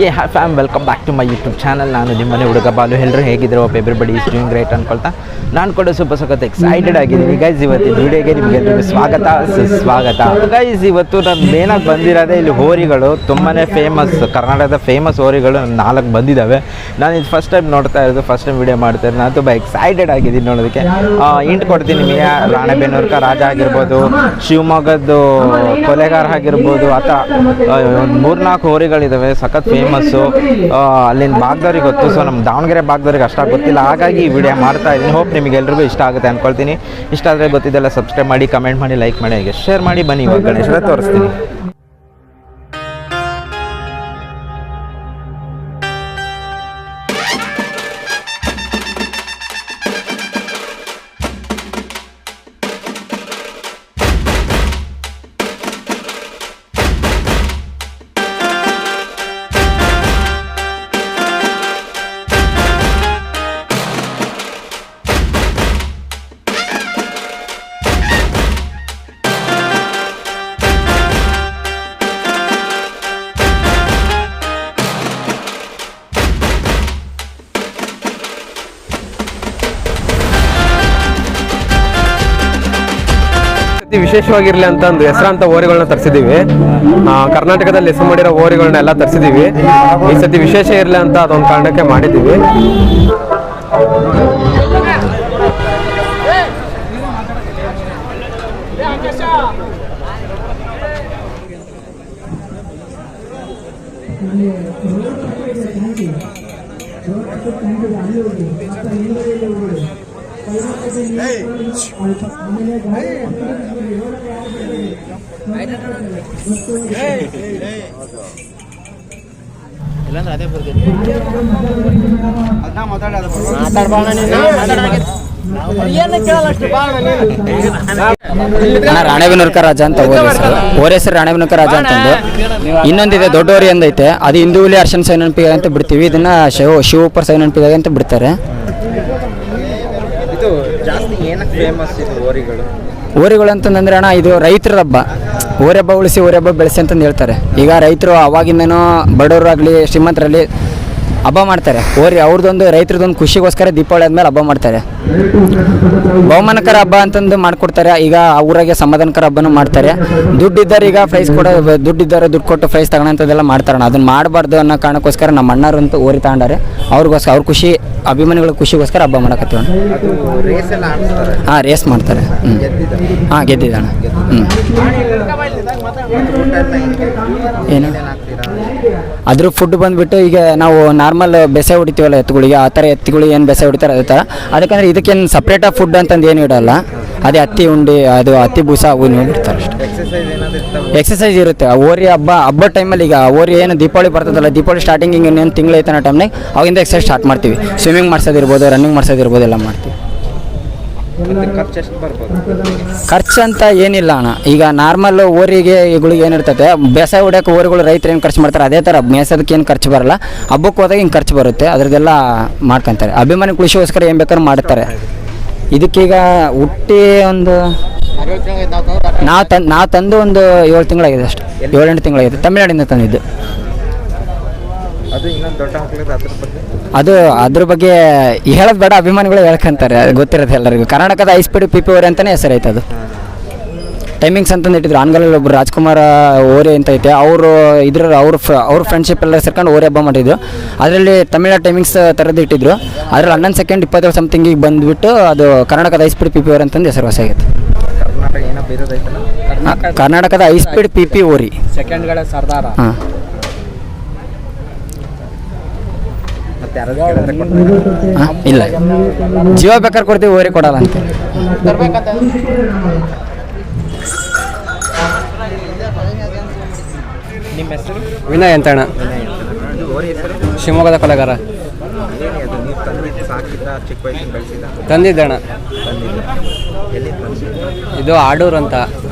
ಯೇ hi fam, welcome back to my YouTube channel. ನಾನು ನಿಮ್ಮನೆ ಹುಡುಗ ಬಾಲು. ಎಲ್ಲರೂ ಹೇಗಿದ್ರು? ಎವ್ರಿಬಡಿ ಈಸ್ ಡೂಯಿಂಗ್ ಗ್ರೇಟ್ ಅನ್ಕೊಳ್ತಾ ನಾನು ಕೂಡ ಸಖತ್ ಎಕ್ಸೈಟೆಡ್ ಆಗಿದ್ದೀನಿ ಗೈಸ್. ಇವತ್ತಿನ ವಿಡಿಯೋಗೆ ನಿಮಗೆಲ್ಲರಿಗೂ ಸ್ವಾಗತ ಸುಸ್ವಾಗತ. ಗೈಸ್, ಇವತ್ತು ನಾನು ಮೇನಾಗಿ ಬಂದಿರೋದೇ ಇಲ್ಲಿ ಹೋರಿಗಳು ತುಂಬಾ ಫೇಮಸ್, ಕರ್ನಾಟಕದ ಫೇಮಸ್ ಹೋರಿಗಳು 4 ಬಂದಿದ್ದಾವೆ. ನಾನು ಇದು ಫಸ್ಟ್ ಟೈಮ್ ನೋಡ್ತಾ ಇರೋದು, ಫಸ್ಟ್ ಟೈಮ್ ವಿಡಿಯೋ ಮಾಡ್ತಾ ಇರೋದು. ನಾನು ತುಂಬ ಎಕ್ಸೈಟೆಡ್ ಆಗಿದ್ದೀನಿ ನೋಡೋದಕ್ಕೆ. ಇಂಟ್ ಕೊಡ್ತೀನಿ ನಿಮಗೆ. ರಾಣೆಬೆನ್ನೂರು ರಾಜ ಆಗಿರ್ಬೋದು, ಶಿವಮೊಗ್ಗದ್ದು ಕೊಲೆಗಾರ ಆಗಿರ್ಬೋದು, ಅಥವಾ 3-4 ಹೋರಿಗಳಿದ್ದಾವೆ, ಸಖತ್ ಫೇಮಸ್ಸು. ಅಲ್ಲಿನ ಭಾಗದವ್ರಿಗೆ ಗೊತ್ತು, ಸೊ ನಮ್ಮ ದಾವಣಗೆರೆ ಭಾಗದವ್ರಿಗೆ ಅಷ್ಟಾಗಿ ಗೊತ್ತಿಲ್ಲ. ಹಾಗಾಗಿ ಈ ವಿಡಿಯೋ ಮಾಡ್ತಾ ಇದ್ದೀನಿ. ಹೋಪ್ ನಿಮಗೆಲ್ರಿಗೂ ಇಷ್ಟ ಆಗುತ್ತೆ ಅಂದ್ಕೊಳ್ತೀನಿ. ಇಷ್ಟ ಆದರೆ ಗೊತ್ತಿದ್ದೆಲ್ಲ ಸಬ್ಸ್ಕ್ರೈಬ್ ಮಾಡಿ, ಕಮೆಂಟ್ ಮಾಡಿ, ಲೈಕ್ ಮಾಡಿ, ಹಾಗೆ ಶೇರ್ ಮಾಡಿ. ಬನ್ನಿ ಇವಾಗ ಗಣೇಶನ ತೋರಿಸ್ತೀನಿ. ವಿಶೇಷವಾಗಿರ್ಲಿ ಅಂತ ಒಂದು ಹೆಸರಾಂತ ಹೋರಿಗಳನ್ನ ತರಿಸಿದೀವಿ. ಕರ್ನಾಟಕದಲ್ಲಿ ಹೆಸರು ಮಾಡಿರೋ ಹೋರಿಗಳನ್ನ ಎಲ್ಲ ತರಿಸಿದೀವಿ. ಈ ಸತಿ ವಿಶೇಷ ಇರಲಿ ಅಂತ ಅದೊಂದು ಕಾರಣಕ್ಕೆ ಮಾಡಿದ್ದೀವಿ. ರಾಣೆಬೆನ್ನೂರು ರಾಜ ಅಂತ ಓರ್ ಹೆಸರು ರಾಣೆಬೆನ್ನೂರು ರಾಜ ಅಂತಂದು. ಇನ್ನೊಂದಿದೆ ದೊಡ್ಡ ಹೋರಿ ಅಂದೈತೆ, ಅದು ಹಿಂದೂಲಿ ಅರ್ಶನ್ ಸೈನನ್ಪಿಗೆ ಅಂತ ಬಿಡ್ತೀವಿ. ಇದನ್ನ ಶಿವಪುರ ಸೈನನ್ಪಿಗೆ ಅಂತ ಬಿಡ್ತಾರೆ. ಇದು ಜಾಸ್ತಿ ಏನಕ್ಕೆ ಫೇಮಸ್ ಇದು ಹೋರಿಗಳು? ಹೋರಿಗಳು ಅಂತಂದ್ರೆ ಅಣ್ಣ, ಇದು ರೈತರ ಹಬ್ಬ. ಹೋರಿ ಹಬ್ಬ ಉಳಿಸಿ ಹೋರಿ ಹಬ್ಬ ಬೆಳೆಸಿ ಅಂತಂದು ಹೇಳ್ತಾರೆ. ಈಗ ರೈತರು ಅವಾಗಿಂದನೂ ಬಡವರಾಗಲಿ ಶ್ರೀಮಂತರಲ್ಲಿ ಹಬ್ಬ ಮಾಡ್ತಾರೆ. ಹೋರಿ ಅವ್ರದ್ದೊಂದು ರೈತರದೊಂದು ಖುಷಿಗೋಸ್ಕರ ದೀಪಾವಳಿ ಆದಮೇಲೆ ಹಬ್ಬ ಮಾಡ್ತಾರೆ. ಬಹುಮಾನಕರ ಹಬ್ಬ ಅಂತಂದು ಮಾಡಿಕೊಡ್ತಾರೆ. ಈಗ ಆ ಊರಾಗೆ ಸಮಾಧಾನಕರ ಹಬ್ಬನೂ ಮಾಡ್ತಾರೆ. ದುಡ್ಡಿದ್ದಾರೆ, ಈಗ ಪ್ರೈಸ್ ಕೊಡೋ ದುಡ್ಡಿದ್ದಾರೆ, ದುಡ್ಡು ಕೊಟ್ಟು ಪ್ರೈಸ್ ತಗೊಳ್ಳೋಂಥದ್ದೆಲ್ಲ ಮಾಡ್ತಾರಣ. ಅದನ್ನು ಮಾಡಬಾರ್ದು ಅನ್ನೋ ಕಾರಣಕ್ಕೋಸ್ಕರ ನಮ್ಮ ಅಣ್ಣರಂತೂ ಹೋರಿ ತಗೊಂಡಾರೆ. ಅವ್ರಿಗೋಸ್ಕರ ಅವ್ರ ಖುಷಿ, ಅಭಿಮಾನಿಗಳ ಖುಷಿಗೋಸ್ಕರ ಹಬ್ಬ ಮಾಡಕತ್ತೀವಿ. ಹಾಂ, ರೇಸ್ ಮಾಡ್ತಾರೆ. ಹಾಂ, ಗೆದ್ದಿದ್ದಣ. ಏನು ಅದ್ರ ಫುಡ್ ಬಂದುಬಿಟ್ಟು ಈಗ ನಾವು ನಾರ್ಮಲ್ ಬೆಸೆ ಹೊಡಿತೀವಲ್ಲ ಎತ್ತುಗಳಿಗೆ, ಆ ಥರ ಎತ್ತುಗಳಿಗೆ ಏನು ಬೆಸೆ ಹೊಡಿತಾರೆ ಅದೇ ಥರ. ಅದಕ್ಕಂದ್ರೆ ಇದಕ್ಕೇನು ಸಪ್ರೇಟಾಗಿ ಫುಡ್ ಅಂತಂದು ಏನು ಇಡಲ್ಲ. ಅದೇ ಹತ್ತಿ ಉಂಡಿ, ಅದು ಹತ್ತಿ ಬೂಸ ಅವು ನೀವು ಇಡ್ತಾರೆ ಅಷ್ಟೇ. ಎಕ್ಸಸೈಸ್ ಇರುತ್ತೆ ಹೋರಿ ಹಬ್ಬ ಟೈಮಲ್ಲಿ. ಈಗ ಹೋರಿ ಏನು ದೀಪಾವಳಿ ಬರ್ತದಲ್ಲ, ದೀಪಾವಳಿ ಸ್ಟಾರ್ಟಿಂಗ್ ಹಿಂಗೆ ಇನ್ನೇನು ತಿಂಗಳು ಐತನ ಟೈಮ್ನಾಗ ಅವಾಗಿಂದ ಎಕ್ಸಸೈಸ್ ಸ್ಟಾರ್ಟ್ ಮಾಡ್ತೀವಿ. ಸ್ವಿಮ್ಮಿಂಗ್ ಮಾಡ್ಸೋದಿರ್ಬೋದು, ರನ್ನಿಂಗ್ ಮಾಡ್ಸೋದಿರ್ಬೋದು, ಎಲ್ಲ ಮಾಡ್ತೀವಿ. ಖರ್ಚು ಅಂತ ಏನಿಲ್ಲ ಅಣ್ಣ. ಈಗ ನಾರ್ಮಲ್ ಹೋರಿಗೆ ಇಗಳಿಗೆ ಏನಿರ್ತದೆ, ಬೇಸಾಯ ಹೊಡ್ಯೋಕೆ ಹೋರಿಗಳು ರೈತರು ಏನು ಖರ್ಚು ಮಾಡ್ತಾರೆ, ಅದೇ ಥರ ಮೇಸೋದಕ್ಕೆ ಏನು ಖರ್ಚು ಬರಲ್ಲ. ಹಬ್ಬಕ್ಕೆ ಹೋದಾಗ ಹಿಂಗೆ ಖರ್ಚು ಬರುತ್ತೆ, ಅದ್ರದ್ದೆಲ್ಲ ಮಾಡ್ಕೊತಾರೆ. ಅಭಿಮಾನಿ ಖುಷಿಗೋಸ್ಕರ ಏನು ಬೇಕಾದ್ರೂ ಮಾಡ್ತಾರೆ. ಇದಕ್ಕೀಗ ಹುಟ್ಟಿ ಒಂದು ನಾವು ತಂದು ಒಂದು 7 ತಿಂಗಳಾಗಿದೆ ಅಷ್ಟೇ. 7-8 ತಿಂಗಳಾಗಿದೆ. ತಮಿಳ್ನಾಡಿಂದ ತಂದಿದ್ದು. ಅದು ಅದ್ರ ಬಗ್ಗೆ ಹೇಳೋದು ಬೇಡ, ಅಭಿಮಾನಿಗಳು ಹೇಳ್ಕೊಂತಾರೆ, ಗೊತ್ತಿರುತ್ತೆ ಎಲ್ಲರಿಗೂ. ಕರ್ನಾಟಕದ ಹೈ ಸ್ಪೀಡ್ PP ಹೋರಿ ಅಂತಲೇ ಹೆಸರೈತೆ. ಅದು ಟೈಮಿಂಗ್ಸ್ ಅಂತಂದು ಇಟ್ಟಿದ್ರು. ಆನ್ಗಲಲ್ಲಿ ಒಬ್ಬರು ರಾಜ್ಕುಮಾರ ಹೋರಿ ಅಂತ ಐತೆ, ಅವರು ಅವ್ರ ಫ್ರೆಂಡ್ಶಿಪ್ ಎಲ್ಲ ಸೇರ್ಕೊಂಡು ಹೋರಿ ಹಬ್ಬ ಮಾಡಿದ್ರು. ಅದರಲ್ಲಿ ತಮಿಳ್ನಾಡು ಟೈಮಿಂಗ್ಸ್ ಥರದ್ದು ಇಟ್ಟಿದ್ರು. ಅದರಲ್ಲಿ 11 ಸೆಕೆಂಡ್ 27 ಸಮಥಿಂಗಿಗೆ ಬಂದುಬಿಟ್ಟು ಅದು ಕರ್ನಾಟಕದ ಹೈ ಸ್ಪೀಡ್ PP ಹೋರಿ ಅಂತಂದು ಹೆಸರು ಹೊಸ ಆಗೈತೆ. ಕರ್ನಾಟಕದ ಹೈ ಸ್ಪೀಡ್ PP ಹೋರಿ ಸೆಕೆಂಡ್ಗಳ ಸರ್ದಾರ. ಹಾಂ, ಇಲ್ಲ, ಜೀವ ಬೇಕಾದ್ರೆ ಕೊಡ್ತೀವಿ, ಹೋರಿ ಕೊಡಲ್ಲ ಅಂತ. ನಿಮ್ಮ ಹೆಸರು? ವಿನಯ್ ಅಂತ ಅಣ್ಣ. ಶಿವಮೊಗ್ಗದ ಕೊಲೆಗಾರ. ತಂದಿದ್ದಣ್ಣ. ಇದು ಆಡೂರು ಅಂತ,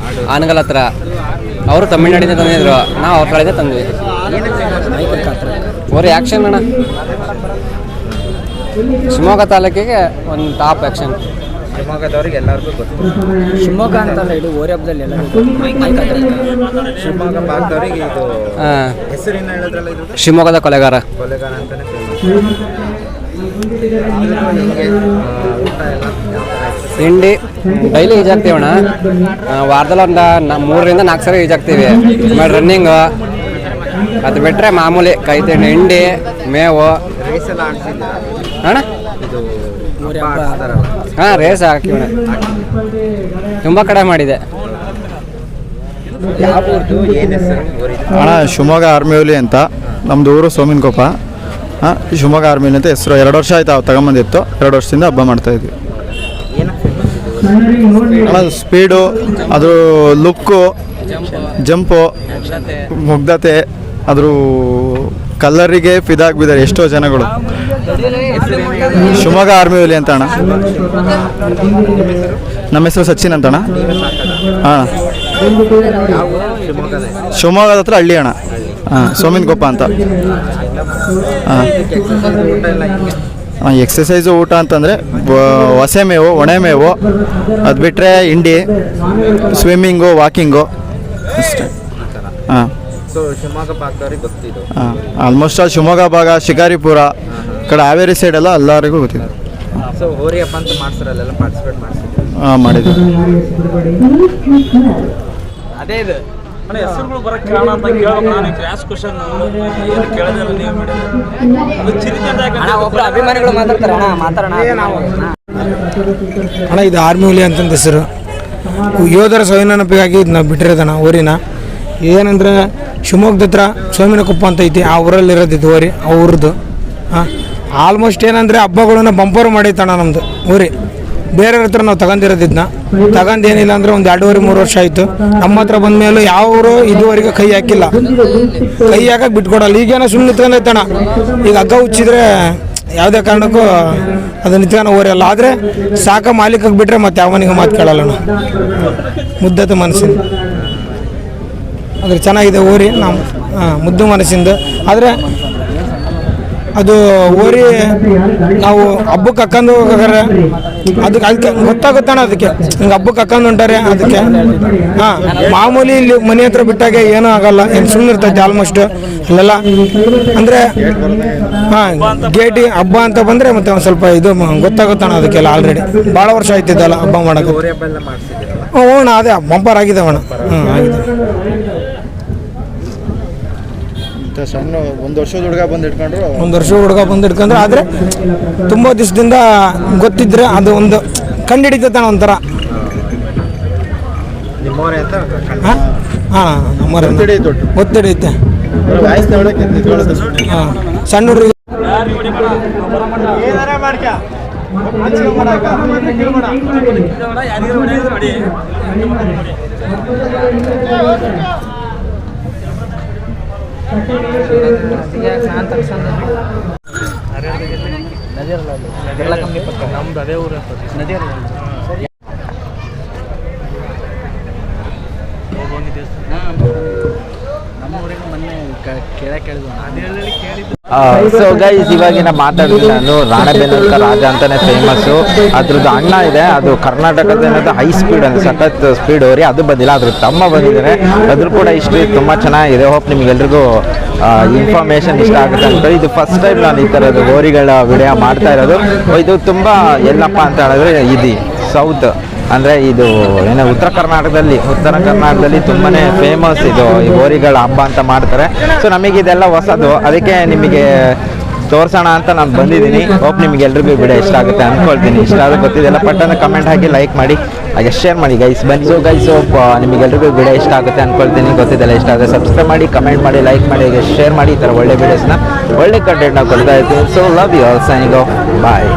ಆನಗಲ್ ಹತ್ರ. ಅವರು ತಮಿಳ್ನಾಡಿಂದ ತಂದಿದ್ರು, ನಾವು ಅವ್ರ ಕಡೆಯಿಂದ ತಂದ್ವಿ. ಓರಿ ಆ್ಯಕ್ಷನ್ ಅಣ್ಣ. ಶಿವಮೊಗ್ಗ ತಾಲೂಕಿಗೆ ಒಂದು ಟಾಪ್ ಆ್ಯಕ್ಷನ್. ಶಿವಮೊಗ್ಗದವ್ರಿಗೆ ಎಲ್ಲರಿಗೂ ಗೊತ್ತು. ಶಿವಮೊಗ್ಗ ಅಂತಲ್ಲ, ಇದು ಓರಿ ಹಬ್ಬದಲ್ಲಿ ಎಲ್ಲ ಶಿವಮೊಗ್ಗ ಭಾಗದವ್ರಿಗೆ ಇದು ಹೆಸರಿನ ಹೇಳಿದ್ರಲ್ಲ, ಇದು ಶಿವಮೊಗ್ಗದ ಕೊಲೆಗಾರ ಕೊಲೆಗಾರ ಅಂತಾನೆ ಫೇಮಸ್. ಹಿಂಡಿ ಡೈಲಿ ಈಜಾಕ್ತೀವಣ್ಣ. ವಾರದಲ್ಲಿ ಒಂದು 3 ರಿಂದ 4 ಸರಿ ಈಜಾಕ್ತೀವಿ. ಆಮೇಲೆ ರನ್ನಿಂಗು, ಅದು ಬಿಟ್ಟರೆ ಮಾಮೂಲಿ ಕೈ ತಿಂಡಿ, ಹಿಂಡಿ, ಮೇವು. ರೇಸ್ ಎಲ್ಲ ಆಡ್ಸಿದ್ದೀರಾ? ಅಣ್ಣ ಇದು ಹಬ್ಬ ಆಡ್ಸ್ತಾರಲ್ಲ, ಹಾಂ, ರೇಸ್ ಹಾಕಿವಣ್ಣ. ತುಂಬ ಕಡೆ ಮಾಡಿದೆ. ಯಾವ ಊರ್ದು, ಏನು ಹೆಸರು ಊರಿದು? ಅಣ್ಣ ಶಿವಮೊಗ್ಗ ಆರ್ಮಿ ಹುಲಿ ಅಂತ, ನಮ್ಮದು ಊರು ಸೋಮಿನಕೊಪ್ಪ. ಹಾಂ, ಶಿವಮೊಗ್ಗ ಆರ್ಮಿ ಹುಲಿ ಅಂತ ಹೆಸರು. 2 ವರ್ಷ ಆಯ್ತು ತಗೊಂಬಂದಿತ್ತು. 2 ವರ್ಷದಿಂದ ಹಬ್ಬ ಮಾಡ್ತಾಯಿದ್ವಿ. ಏನಕ್ಕೆ ಫೇಮಸ್ ಇದು? ಅಣ್ಣ ಸ್ಪೀಡು, ಅದ್ರ ಲುಕ್ಕು, ಜಂಪು, ಮುಗ್ಧತೆ, ಅದ್ರ ಕಲ್ಲರಿಗೆ ಫಿದಾಗ್ಬಿದ್ದಾರೆ ಎಷ್ಟೋ ಜನಗಳು. ಶಿವಮೊಗ್ಗ ಆರ್ಮಿ ಹುಲಿ ಅಂತ ಅಣ್ಣ. ನಮ್ಮ ಹೆಸರು ಸಚಿನ್ ಅಂತ ಅಣ್ಣ. ಹಾಂ, ಶಿವಮೊಗ್ಗದ ಹತ್ರ ಹಳ್ಳಿ ಅಣ್ಣ. ಹಾಂ, ಸೋಮಿನಕೊಪ್ಪ ಅಂತ. ಹಾಂ, ಎಕ್ಸಸೈಸು ಊಟ ಅಂತಂದರೆ ಹೊಸೆ ಮೇವು, ಒಣೆ ಮೇವು, ಅದು ಬಿಟ್ಟರೆ ಹಿಂಡಿ, ಸ್ವಿಮ್ಮಿಂಗು, ವಾಕಿಂಗು ಅಷ್ಟೇ. ಹಾಂ ಸೊ ಶಿವಮೊಗ್ಗ ಭಾಗದವ್ರಿಗೆ ಗೊತ್ತಿದ್ದು. ಹಾಂ, ಆಲ್ಮೋಸ್ಟ್ ಆಲ್ ಶಿವಮೊಗ್ಗ ಭಾಗ, ಶಿಕಾರಿಪುರ ಕಡೆ ಹಾವೇರಿ ಸೈಡೆಲ್ಲ ಎಲ್ಲರಿಗೂ ಗೊತ್ತಿದೆ. ಸೊ ಹೋರಿ ಹಬ್ಬ ಅಂತ ಮಾಡ್ತಾರಲ್ಲೆಲ್ಲ ಪಾರ್ಟಿಸಿಪೇಟ್ ಮಾಡ್ತಿದ್ದೀವಿ. ಹಾಂ, ಮಾಡಿದ್ವಿ. ಅದೇ ಇದು ಮನೆ ಹೆಸರುಗಳು ಬರೋಕ್ಕೆ ಕಾರಣ ಅಂತ ಕೇಳ್ಬೇಕು. ನಾನು ಕ್ರಾಶ್ ಕ್ವಶನ್ ಏನು ಕೇಳೋದಿಲ್ಲ ನೀವು ಮೇಡಮ್. ಅದು ಚಿರಿತ ಒಬ್ಬರು ಅಭಿಮಾನಿಗಳು ಮಾತಾಡ್ತಾರೆ ಅಣ್ಣ, ಇದು ಆರ್ಮಿ ಹುಲಿ ಅಂತಂದ ಹೆಸರು. ಯೋಧರ ಸವಿನೆನಪಿಗಾಗಿ ಇದನ್ನ ಬಿಟ್ಟಿರೋದಣ್ಣ ಊರಿನ. ಏನಂದರೆ ಶಿವಮೊಗ್ಗದ ಹತ್ರ ಸೋಮಿನಕೊಪ್ಪ ಅಂತ ಐತಿ, ಆ ಊರಲ್ಲಿ ಇರೋದಿದ್ದು ಊರಿ, ಆ ಊರದ್ದು. ಹಾಂ, ಆಲ್ಮೋಸ್ಟ್ ಏನಂದರೆ ಹಬ್ಬಗಳನ್ನ ಬಂಪರು ಮಾಡೈತಣ್ಣ ನಮ್ಮದು ಊರಿ. ಬೇರೆಯವ್ರ ಹತ್ರ ನಾವು ತಗೊಂಡಿರೋದಿದ್ನ ತಗೊಂಡೇನಿಲ್ಲ ಅಂದರೆ ಒಂದು 2.5-3 ವರ್ಷ ಆಯಿತು. ನಮ್ಮ ಹತ್ರ ಬಂದ ಮೇಲೂ ಯಾವರು ಇದುವರೆಗೆ ಕೈ ಹಾಕಿಲ್ಲ, ಕೈ ಹಾಕಕ್ಕೆ ಬಿಟ್ಕೊಡಲ್ಲ. ಈಗೇನೋ ಸುಮ್ಮನೆ ನಿಂತ್ಕೊಂಡೈತಣ್ಣ. ಈಗ ಹಗ್ಗ ಹುಚ್ಚಿದ್ರೆ ಯಾವುದೇ ಕಾರಣಕ್ಕೂ ಅದು ನಿಂತ್ಕೊಂಡು ಓರಿಯಲ್ಲ. ಆದರೆ ಸಾಕ ಮಾಲೀಕಕ್ಕೆ ಬಿಟ್ಟರೆ ಮತ್ತೆ ಯಾವನಿಗೆ ಮಾತು ಕೇಳಲ್ಲಣ್ಣ. ಮುದ್ದತೆ ಮನಸ್ಸಿನ ಆದರೆ ಚೆನ್ನಾಗಿದೆ ಓರಿ. ನಾವು ಮುದ್ದು ಮನಸ್ಸಿಂದ. ಆದರೆ ಅದು ಓರಿ ನಾವು ಹಬ್ಬಕ್ಕೆ ಹಾಕೊಂಡು ಹೋಗಾರೆ ಅದಕ್ಕೆ ಗೊತ್ತಾಗುತ್ತಣ್ಣ. ಅದಕ್ಕೆ ಹಿಂಗೆ ಹಬ್ಬಕ್ಕೆ ಹಾಕೊಂಡು ಹೊಂಟಾರೆ ಅದಕ್ಕೆ. ಹಾಂ, ಮಾಮೂಲಿ ಇಲ್ಲಿ ಮನೆ ಹತ್ರ ಬಿಟ್ಟಾಗೆ ಏನೂ ಆಗಲ್ಲ, ಏನು ಸುಮ್ಮನೆ ಇರ್ತೈತೆ ಆಲ್ಮೋಸ್ಟ್ ಅಲ್ಲೆಲ್ಲ. ಅಂದರೆ ಹಾಂ, ಗೇಟಿ ಹಬ್ಬ ಅಂತ ಬಂದರೆ ಮತ್ತೆ ಒಂದು ಸ್ವಲ್ಪ ಇದು ಗೊತ್ತಾಗುತ್ತಣ್ಣ ಅದಕ್ಕೆಲ್ಲ. ಆಲ್ರೆಡಿ ಭಾಳ ವರ್ಷ ಆಯ್ತಿದ್ದಲ್ಲ ಹಬ್ಬ ಮಾಡೋಕ್ಕೆ. ಹೋರಿ ಹಬ್ಬ ಎಲ್ಲ ಮಾಡ್ತಿದ್ದೀರಲ್ಲ? ಹ್ಞೂ ಅಣ್ಣ, ಅದೇ ಬಂಪರ್ ಆಗಿದೆ ಅಣ್ಣ. ಆಗಿದೆ. ಸಣ್ಣ 1 ವರ್ಷದ ಹುಡುಗ ಬಂದು ಇಟ್ಕೊಂಡ್ರು. 1 ವರ್ಷ ಹುಡುಗ ಬಂದು ಹಿಡ್ಕೊಂಡ್ರೆ, ಆದರೆ ತುಂಬ ದಿವಸದಿಂದ ಗೊತ್ತಿದ್ರೆ ಅದು ಒಂದು ಕಂಡು ಹಿಡಿತೈತಣ್ಣ ಒಂಥರ. ನಿಮ್ಮವರೇ ಅಂತ ಹಾಂ ಹಾಂ, ನಮ್ಮರ ಒತ್ತಿಡಿಯುತ್ತೆ. ಹಾಂ, ಸಣ್ಣ ಹುಡುಗ ನಮ್ದು ಅದೇ ಊರು ಸೊ ಗೈಸ್, ಇವಾಗಿನ ಮಾತಾಡಿದ್ರೆ ನಾನು ರಾಣೆಬೆನ್ನೂರ್ಕ ರಾಜ ಅಂತಾನೆ ಫೇಮಸ್ಸು. ಅದ್ರದ್ದು ಅಣ್ಣ ಇದೆ, ಅದು ಕರ್ನಾಟಕದ ಏನದು ಹೈ ಸ್ಪೀಡ್ ಅಂತ ಸಖತ್ ಸ್ಪೀಡ್ ಹೋರಿ, ಅದು ಬಂದಿಲ್ಲ. ಅದ್ರ ತಮ್ಮ ಬಂದಿದ್ದಾರೆ, ಅದ್ರ ಕೂಡ ಹಿಸ್ಟ್ರಿ ತುಂಬ ಚೆನ್ನಾಗಿದೆ. ಹೋಪ್ ನಿಮ್ಗೆಲ್ರಿಗೂ ಇನ್ಫಾರ್ಮೇಷನ್ ಇಷ್ಟ ಆಗುತ್ತೆ ಅಂತ. ಇದು ಫಸ್ಟ್ ಟೈಮ್ ನಾನು ಈ ಥರದ ಹೋರಿಗಳ ವಿಡಿಯೋ ಮಾಡ್ತಾ ಇರೋದು. ಇದು ತುಂಬ ಎಲ್ಲಪ್ಪ ಅಂತ ಹೇಳಿದ್ರೆ ಇದು ಸೌತ್ ಅಂದರೆ ಇದು ಏನೋ ಉತ್ತರ ಕರ್ನಾಟಕದಲ್ಲಿ ತುಂಬಾ ಫೇಮಸ್ ಇದು ಈ ಹೋರಿಗಳ ಹಬ್ಬ ಅಂತ ಮಾಡ್ತಾರೆ. ಸೊ ನಮಗಿದೆಲ್ಲ ಹೊಸದು, ಅದಕ್ಕೆ ನಿಮಗೆ ತೋರಿಸೋಣ ಅಂತ ನಾನು ಬಂದಿದ್ದೀನಿ. ಹೋಪ್ ನಿಮಗೆಲ್ರಿಗೂ ವಿಡಿಯೋ ಇಷ್ಟ ಆಗುತ್ತೆ ಅಂದ್ಕೊಳ್ತೀನಿ. ಇಷ್ಟ ಆದರೂ ಗೊತ್ತಿದೆಲ್ಲ ಪಟ್ಟಂತ ಕಮೆಂಟ್ ಹಾಕಿ, ಲೈಕ್ ಮಾಡಿ, ಹಾಗೆ ಶೇರ್ ಮಾಡಿ ಗೈಸ್. ಬನ್ನಿ. ಸೊ ಗೈಸ್, ಹೋಪ್ ನಿಮಗೆಲ್ರಿಗೂ ವಿಡಿಯೋ ಇಷ್ಟ ಆಗುತ್ತೆ ಅಂದ್ಕೊಳ್ತೀನಿ. ಗೊತ್ತಿದೆಲ್ಲ ಇಷ್ಟ ಆದರೆ ಸಬ್ಸ್ಕ್ರೈಬ್ ಮಾಡಿ, ಕಮೆಂಟ್ ಮಾಡಿ, ಲೈಕ್ ಮಾಡಿ, ಹಾಗೆ ಶೇರ್ ಮಾಡಿ. ಈ ಥರ ಒಳ್ಳೆ ವೀಡಿಯೋಸ್ನ, ಒಳ್ಳೆ ಕಂಟೆಂಟ್ನ ಕೊಡ್ತಾ ಇರ್ತೀನಿ. So love you all, signing off, bye.